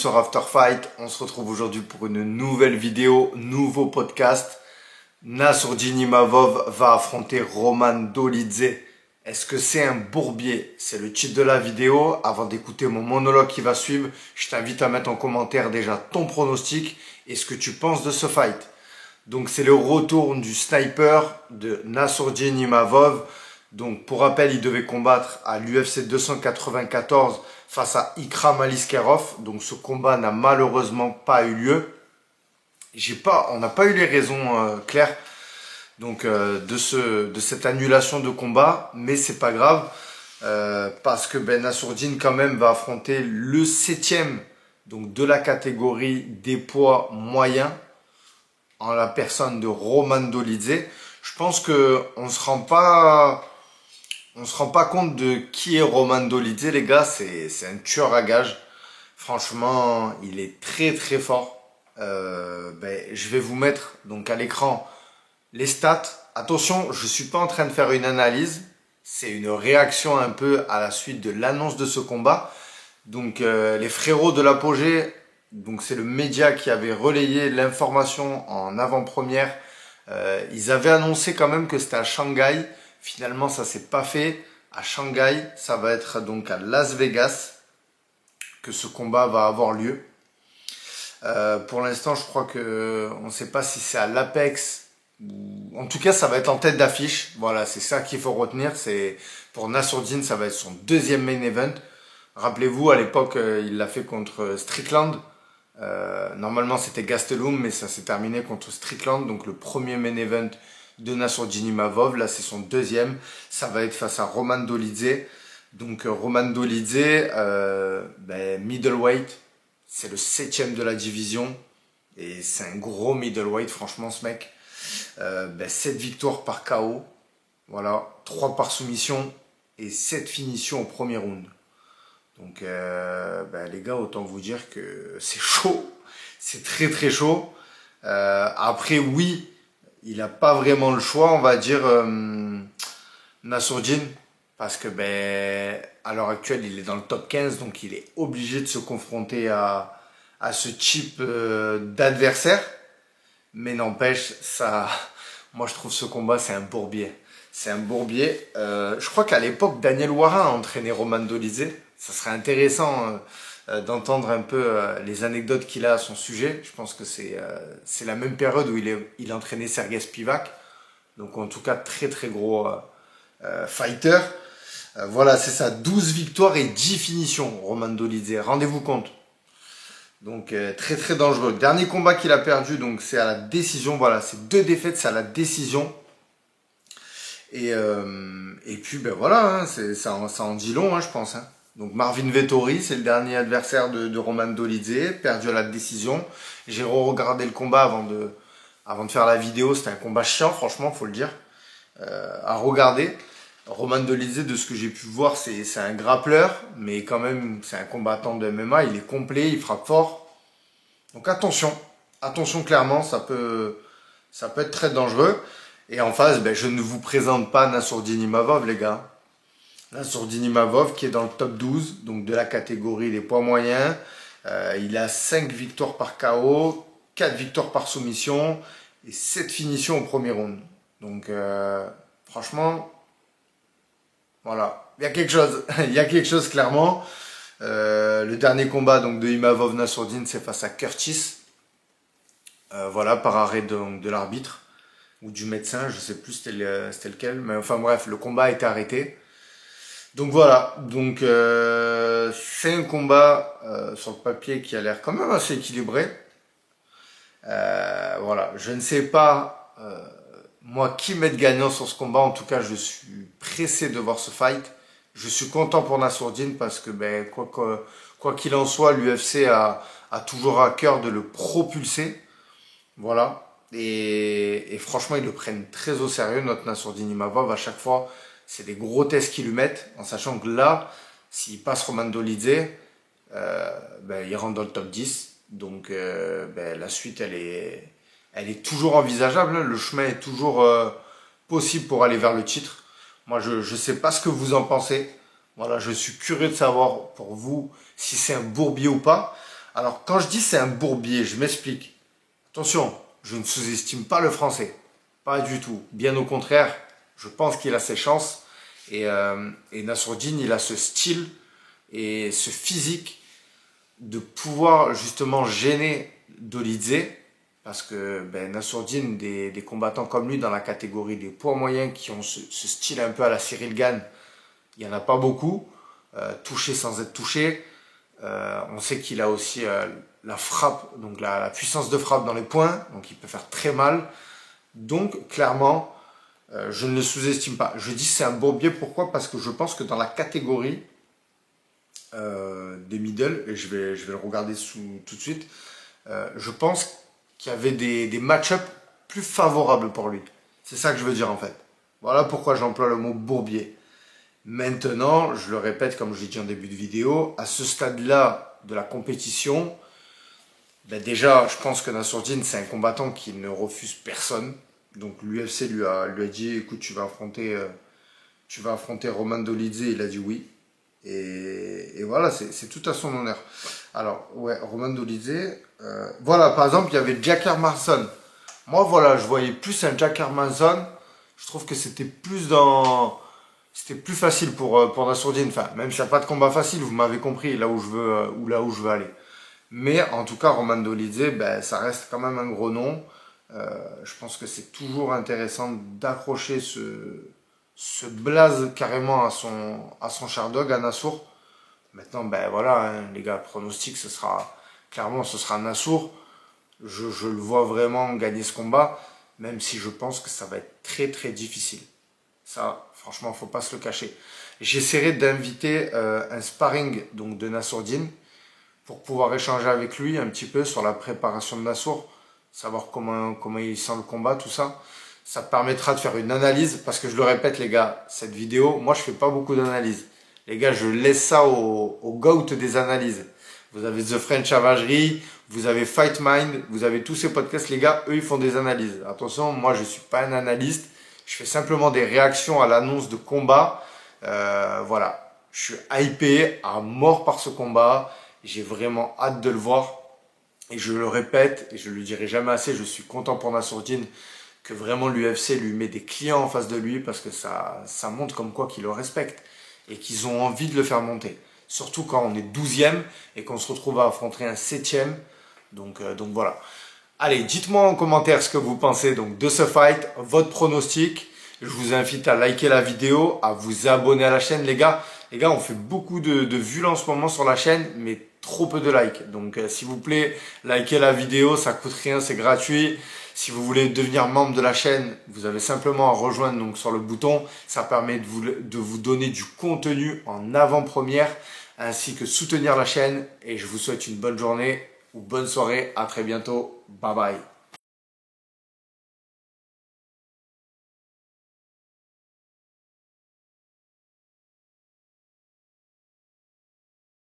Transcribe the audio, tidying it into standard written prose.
sur After Fight. On se retrouve aujourd'hui pour une nouvelle vidéo, nouveau podcast. Nassourdine Imavov va affronter Roman Dolidze. Est-ce que c'est un bourbier? C'est le titre de la vidéo. Avant d'écouter mon monologue qui va suivre, je t'invite à mettre en commentaire déjà ton pronostic et ce que tu penses de ce fight. Donc c'est le retour du sniper de Nassourdine Imavov. Donc pour rappel, il devait combattre à l'UFC 294 face à Ikram Aliskerov. Donc ce combat n'a malheureusement pas eu lieu. On n'a pas eu les raisons claires donc de cette annulation de combat, mais c'est pas grave parce que Nassourdine quand même va affronter le 7e donc de la catégorie des poids moyens en la personne de Roman Dolidze. Je pense que on se rend pas compte de qui est Roman Dolidze, les gars. C'est un tueur à gages. Franchement, il est très très fort. Je vais vous mettre donc à l'écran les stats. Attention, je suis pas en train de faire une analyse. C'est une réaction un peu à la suite de l'annonce de ce combat. Donc les frérots de l'Apogée, donc c'est le média qui avait relayé l'information en avant-première. Ils avaient annoncé quand même que c'était à Shanghai. Finalement, ça s'est pas fait à Shanghai. Ça va être donc à Las Vegas que ce combat va avoir lieu. Pour l'instant, je crois que on ne sait pas si c'est à l'Apex ou en tout cas, ça va être en tête d'affiche. Voilà, c'est ça qu'il faut retenir. C'est pour Nassourdine, ça va être son deuxième main event. Rappelez-vous, à l'époque, il l'a fait contre Strickland. Normalement, c'était Gastelum, mais ça s'est terminé contre Strickland. Donc, le premier main event de Nassourdine Imavov. Là, c'est son deuxième. Ça va être face à Roman Dolidze. Donc, Roman Dolidze, middleweight. C'est le 7e de la division. Et c'est un gros middleweight, franchement, ce mec. 7 victoires par KO. Voilà. 3 par soumission. Et 7 finitions au premier round. Donc, les gars, autant vous dire que c'est chaud. C'est très, très chaud. Après, oui, il n'a pas vraiment le choix, on va dire, Nassourdine. Parce que, à l'heure actuelle, il est dans le top 15. Donc, il est obligé de se confronter à ce type d'adversaire. Mais n'empêche, moi, je trouve ce combat, c'est un bourbier. C'est un bourbier. Je crois qu'à l'époque, Daniel Warin a entraîné Roman Dolidze. Ça serait intéressant d'entendre un peu les anecdotes qu'il a à son sujet. Je pense que c'est la même période où il entraînait Sergey Spivak. Donc en tout cas, très très gros fighter. Voilà, c'est ça. 12 victoires et 10 finitions, Roman Dolidze. Rendez-vous compte. Donc très très dangereux. Dernier combat qu'il a perdu, donc c'est à la décision. Voilà, c'est 2 défaites, c'est à la décision. Et puis voilà, ça en dit long, je pense. Donc Marvin Vettori, c'est le dernier adversaire de Roman Dolidze, perdu à la décision. J'ai regardé le combat avant de faire la vidéo. C'était un combat chiant, franchement, faut le dire, à regarder. Roman Dolidze, de ce que j'ai pu voir, c'est un grappleur, mais quand même, c'est un combattant de MMA. Il est complet, il frappe fort. Donc attention, clairement, ça peut être très dangereux. Et en face, je ne vous présente pas Nassourdine Imavov, les gars. Nassourdine Imavov qui est dans le top 12, donc de la catégorie des poids moyens. Il a 5 victoires par KO, 4 victoires par soumission et 7 finitions au premier round. Donc franchement, voilà, il y a quelque chose. Il y a quelque chose clairement. Le dernier combat donc de Imavov Nassourdine, c'est face à Curtis. Voilà, par arrêt de l'arbitre ou du médecin, je sais plus c'était lequel, mais enfin bref, le combat a été arrêté. Donc voilà, c'est un combat sur le papier qui a l'air quand même assez équilibré. Voilà, je ne sais pas moi qui mettre gagnant sur ce combat. En tout cas, je suis pressé de voir ce fight. Je suis content pour Nassourdine parce que quoi qu'il en soit, l'UFC a toujours à cœur de le propulser. Voilà. Et franchement, ils le prennent très au sérieux, notre Nassourdine Imavov. À chaque fois, c'est des gros tests qu'ils lui mettent, en sachant que là, s'il passe Roman Dolidze, il rentre dans le top 10. Donc la suite, elle est toujours envisageable. Le chemin est toujours possible pour aller vers le titre. Moi, je ne sais pas ce que vous en pensez. Voilà, je suis curieux de savoir pour vous si c'est un bourbier ou pas. Alors, quand je dis c'est un bourbier, je m'explique. Attention, je ne sous-estime pas le français. Pas du tout. Bien au contraire, je pense qu'il a ses chances. Et Nassourdine, il a ce style et ce physique de pouvoir justement gêner Dolidze. Parce que Nassourdine, des combattants comme lui dans la catégorie des poids moyens qui ont ce style un peu à la Cyril Gane, il n'y en a pas beaucoup. Touché sans être touché. On sait qu'il a aussi la frappe, donc la puissance de frappe dans les poings, donc il peut faire très mal. Donc clairement, je ne le sous-estime pas. Je dis c'est un bourbier, pourquoi? Parce que je pense que dans la catégorie des middle, et je vais le regarder tout de suite, je pense qu'il y avait des match-up plus favorables pour lui. C'est ça que je veux dire en fait. Voilà pourquoi j'emploie le mot bourbier. Maintenant, je le répète comme je l'ai dit en début de vidéo, à ce stade-là de la compétition, déjà, je pense que Nassourdine, c'est un combattant qui ne refuse personne. Donc l'UFC lui a dit, écoute, tu vas affronter Roman Dolidze, il a dit oui. Et voilà, c'est tout à son honneur. Alors, ouais, Roman Dolidze, voilà, par exemple, il y avait Jack Hermansson. Moi, voilà, je voyais plus un Jack Hermansson. Je trouve que c'était plus facile pour Nassourdine. Enfin, même s'il n'y a pas de combat facile, vous m'avez compris là où je veux aller. Mais en tout cas, Roman Dolidze, ça reste quand même un gros nom. Je pense que c'est toujours intéressant d'accrocher ce blaze carrément à son Sherdog, à Nassour. Maintenant, voilà, hein, les gars, pronostic, ce sera Nassour. Je le vois vraiment gagner ce combat, même si je pense que ça va être très très difficile. Ça, franchement, faut pas se le cacher. J'essaierai d'inviter un sparring donc de Nassourdine pour pouvoir échanger avec lui un petit peu sur la préparation de Nassour, savoir comment il sent le combat, tout ça. Ça permettra de faire une analyse, parce que je le répète les gars, cette vidéo, moi je fais pas beaucoup d'analyse. Les gars, je laisse ça au GOAT des analyses. Vous avez The French Avagerie, vous avez Fight Mind, vous avez tous ces podcasts, les gars, eux ils font des analyses. Attention, moi je suis pas un analyste, je fais simplement des réactions à l'annonce de combat. Voilà, je suis hypé à mort par ce combat. J'ai vraiment hâte de le voir. Et je le répète, et je le dirai jamais assez, je suis content pour Nassourdine que vraiment l'UFC lui met des clients en face de lui parce que ça montre comme quoi qu'ils le respectent et qu'ils ont envie de le faire monter. Surtout quand on est 12e et qu'on se retrouve à affronter un 7e. Donc voilà. Allez, dites-moi en commentaire ce que vous pensez donc de ce fight, votre pronostic. Je vous invite à liker la vidéo, à vous abonner à la chaîne, les gars. Les gars, on fait beaucoup de vues là en ce moment sur la chaîne, mais trop peu de likes. Donc, s'il vous plaît, likez la vidéo, ça coûte rien, c'est gratuit. Si vous voulez devenir membre de la chaîne, vous avez simplement à rejoindre donc sur le bouton. Ça permet de vous donner du contenu en avant-première, ainsi que soutenir la chaîne. Et je vous souhaite une bonne journée ou bonne soirée. À très bientôt. Bye bye.